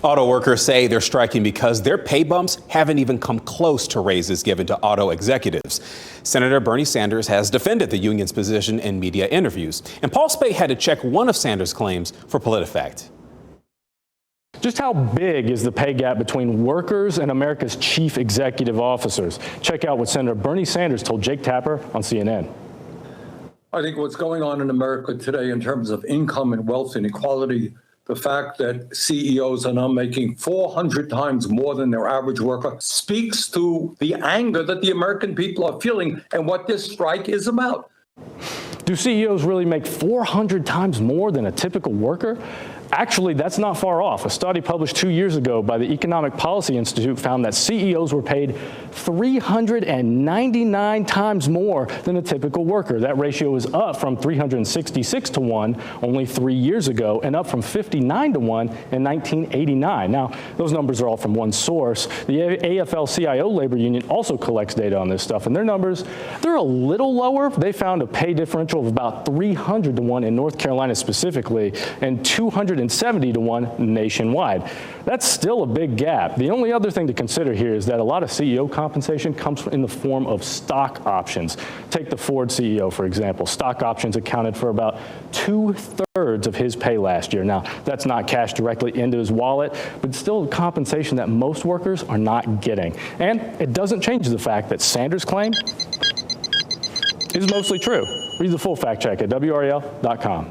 Auto workers say they're striking because their pay bumps haven't even come close to raises given to auto executives. Senator Bernie Sanders has defended the union's position in media interviews. And Paul Spade had to check one of Sanders' claims for PolitiFact. Just how big is the pay gap between workers and America's chief executive officers? Check out what Senator Bernie Sanders told Jake Tapper on CNN. I think what's going on in America today in terms of income and wealth inequality, the fact that CEOs are now making 400 times more than their average worker, speaks to the anger that the American people are feeling and what this strike is about. Do CEOs really make 400 times more than a typical worker? Actually, that's not far off. A study published 2 years ago by the Economic Policy Institute found that CEOs were paid 399 times more than a typical worker. That ratio is up from 366 to 1 only 3 years ago and up from 59 to 1 in 1989. Now, those numbers are all from one source. The AFL-CIO labor union also collects data on this stuff, and their numbers, they're a little lower. They found a pay differential of about 300 to 1 in North Carolina specifically, and 270 to 1 nationwide. That's still a big gap. The only other thing to consider here is that a lot of CEO compensation comes in the form of stock options. Take the Ford CEO, for example. Stock options accounted for about 2/3 of his pay last year. Now, that's not cash directly into his wallet, but it's still compensation that most workers are not getting. And it doesn't change the fact that Sanders' claim is mostly true. Read the full fact check at WRAL.com.